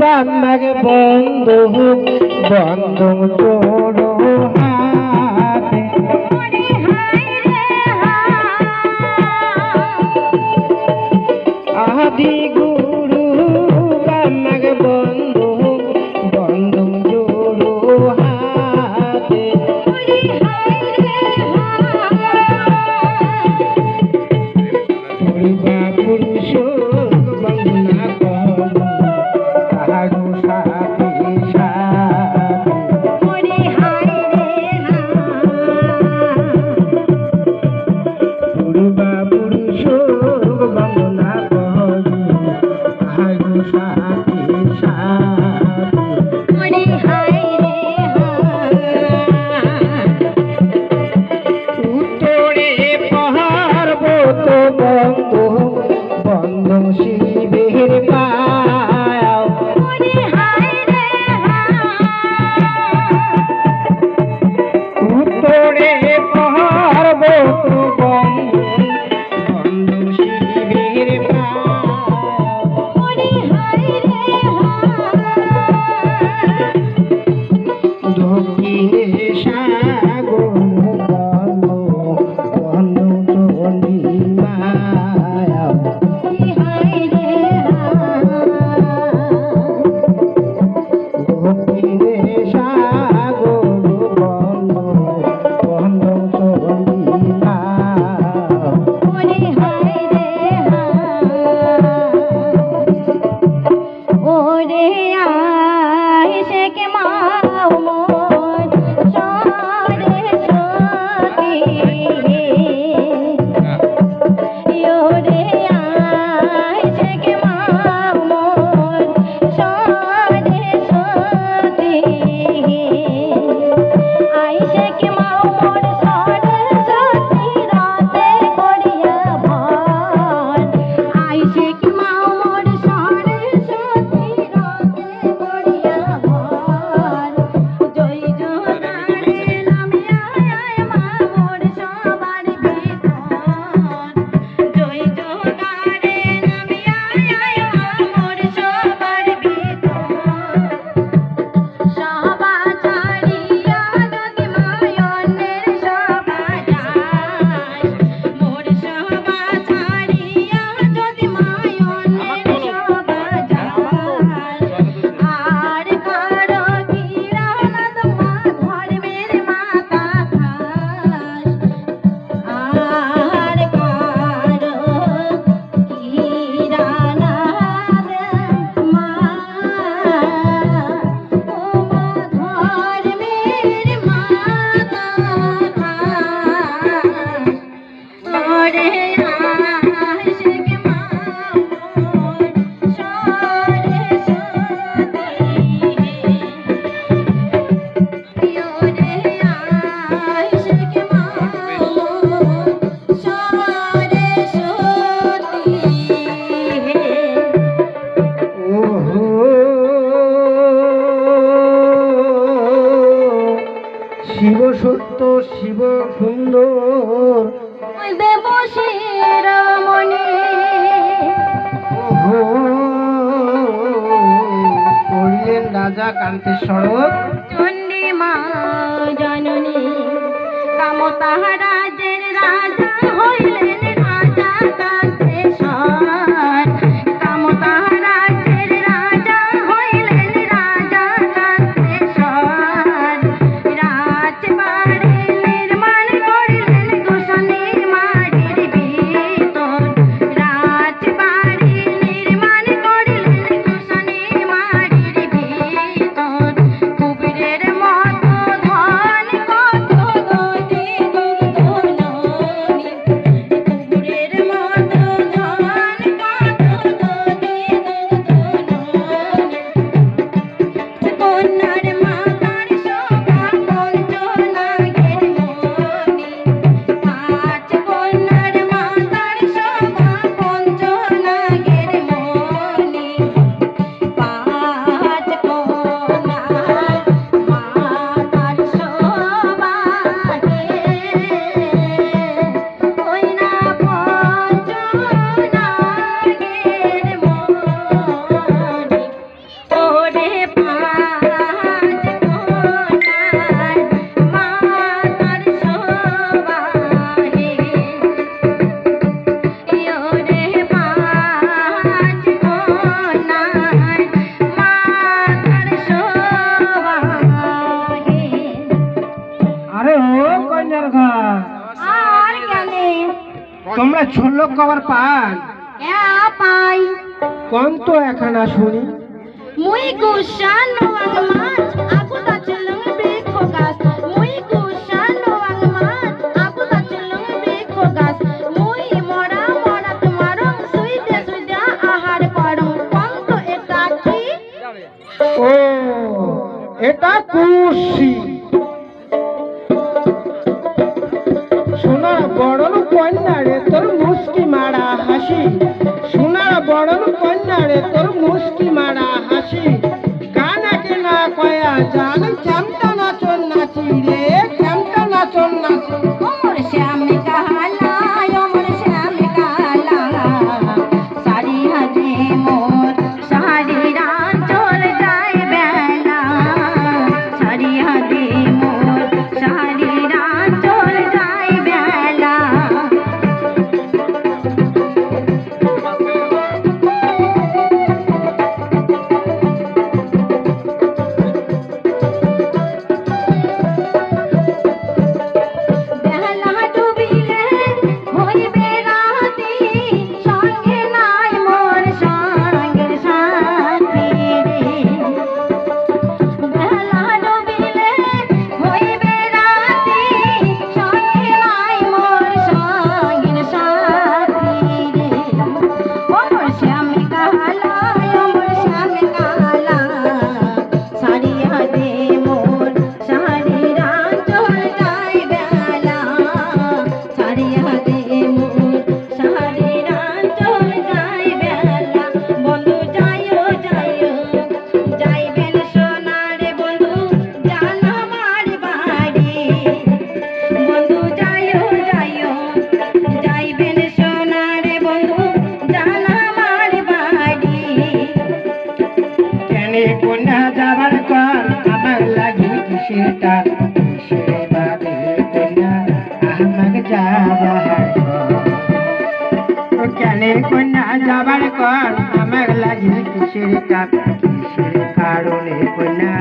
বান্নাকে বন্ধু বন্ধু তোড়ো হাতে আদি গুরু বান্নাকে বন্ধু বন্ধু জোড়ো হাতে পূর্বা পুরুষ বন্দনা কর তাহারু সাথী সাথী পূর্বা পুরুষ বন্দনা কর তাহারু সাথী সাথী উত্তরে পর্বত বন্ধু বন্ধু শিবের পায় উত্তরে পর্বত বন্ধু বন্ধু শিবের পায় দক্ষিণে সাগর বন্ধু বন্ধু চণ্ডী মায়া দক্ষিণে সাগর বন্ধু বন্ধু চণ্ডী মায়া ওরে আইসে কে মাও মোর সরে সতি ওরে আইসে কে মাও মোর সরে সতি আইসে কে মাও মোর সরে সতি রাতে করিয়া ভর আইসে কে মাও মোর সরে সতি রাতে করিয়া ভর জয় জোগাড়ে নামিয়া আয় মা মোর সবার ভিতর জয় জোগাড়ে নামিয়া আয় মা মোর সবার ভিতর সবা ছাড়িয়া যদি মায়নের সবা যায় মোর সবা ছাড়িয়া যদি মায়নের সবা যায় আর কারো কিরানাদ মা ধর্মের মাতা খাস আর কারো কিরানাদ মা ধর্মের মাতা খাস ওরে আশিক মামুর সরে সতি ওরে আশিক মামুর সরে সতি ওহো শিব সত্য শিব সুন্দর দেব শিরোমণি ওহো কইলেন রাজা কান্তেশ্বর চণ্ডী মা জননী কামতা রাজের রাজা হইলেন রাজা কান্তেশ্বর কামতা রাজের রাজা হইলেন রাজা কান্তেশ্বর রাজবাড়ি নির্মাণ করিলেন গোসানির মাটির ভিতর রাজবাড়ি নির্মাণ করিলেন গোসানির মাটির ভিতর কুবেরের মতো ধন কত গতি দুর্ধননী ছোট কবার পান পাই কোন তো এখানা শুনি মুই কুশান ওয়াং মাছ আকুতা চলং বৃক্ষ গাছ মুই কুশান ওয়াং মাছ আকুতা চলং বৃক্ষ গাছ মুই মরা মরা তোমারং সুইতে সুইতে আহার করং কোন তো এটা কি ও এটা কুশি সোনার বড়ন কন্যা রে তোর মুস্কি মারা হাসি সোনার বড়ন কন্যা রে তোর মুস্কি মারা হাসি কানাকে না কয়া জান কেমটা নাচন নাচি রে কেমটা নাচন নাচি ওমর শ্যাম কালা ওমর শ্যাম কালা সারি হাজে মোর সারি রাত চল যায় বেলা সারি হাজে মোর সারি রাত চল যায় বেলা বেলা ডুবিলে হইবে রাতি সঙ্গে নাই মোর সঙ্গের সাথী রে বেলা ডুবিলে হইবে রাতি সঙ্গে নাই মোর সঙ্গের সাথী রে ওমর শ্যাম কালা ওমর শ্যাম কালা সারি হাতে মোর সারি রাত চল যায় বেলা সারি হাতে মোর সারি রাত চল যায় বেলা বন্ধু যাইও যাইও যাইবেন সোনারে বন্ধু জান আমার বাড়ি বন্ধু যাইও যাইও যাইবেন সোনারে বন্ধু জান আমার বাড়ি কেনে কন্যা যাবার কর আমার লাগি কিসের টান কিসের বাদে কন্যা আমাকে যাবার কেনে কন্যা যাবার কর আমার লাগি কিসের টান কিসের কারণে কন্যা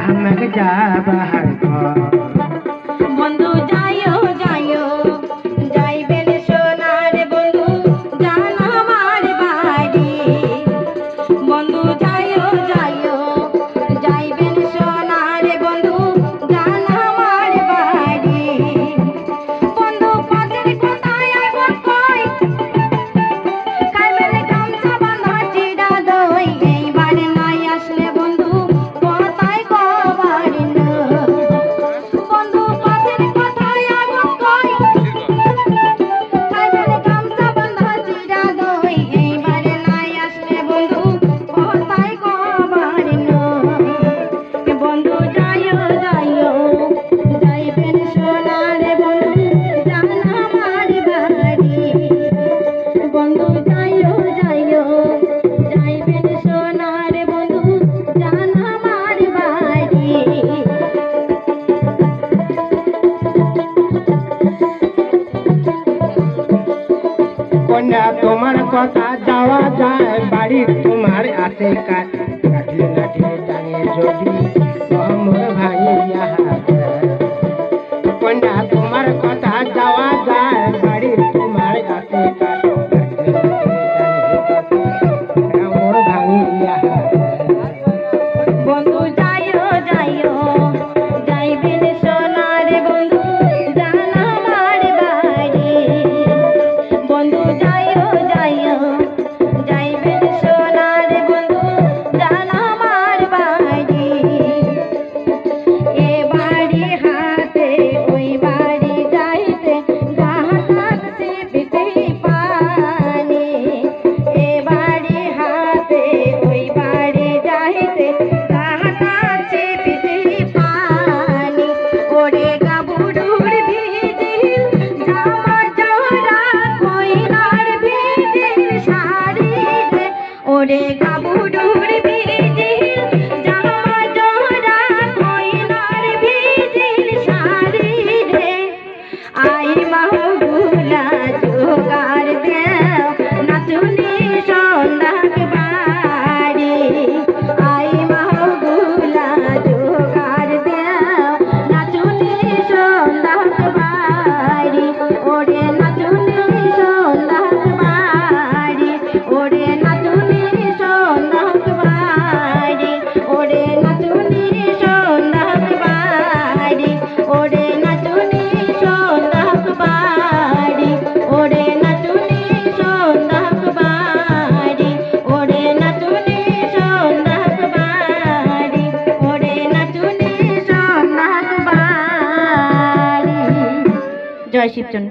আমাকে যাবার কর বন্ধু যাইও যাইও যাইবেন সোনারে বন্ধু জান আমার বাড়ি বন্ধু যাইও যাইও যাইবেন সোনারে বন্ধু জান আমার বাড়ি বন্ধু পথের কোথায় আইব কই কাইবেন গামছা বাঁধা চিড়া দই এইবারে নাই আসলে বন্ধু কোথায় কবারি না বন্ধু পথের কোথায় আইব কই কাইবেন গামছা বাঁধা চিড়া দই এইবারে নাই আসলে বন্ধু কোথায় কবারি না বন্ধু যাইও যাইও যাইবেন সোনারে বন্ধু জান আমার বাড়ি বন্ধু যাইও যাইও যাইবেন সোনারে বন্ধু জান আমার বাড়ি কন্যা তোমার কথা যাওয়া যায় বাড়ি তোমার আছে কাটলে লাঠি টাঙে যদি মোর ভাইয়া কন্যা তোমার কথা যাওয়া যায় বাড়ি তোমার আছে মোর ভাইয়া বন্ধু যাইও যাইও যাইবেন সোনারে বন্ধু জান আমার বাড়ি বন্ধু যাইও যাইও যাইবেন সোনারে বন্ধু জান আমার বাড়ি জয় শিবচন্ডী।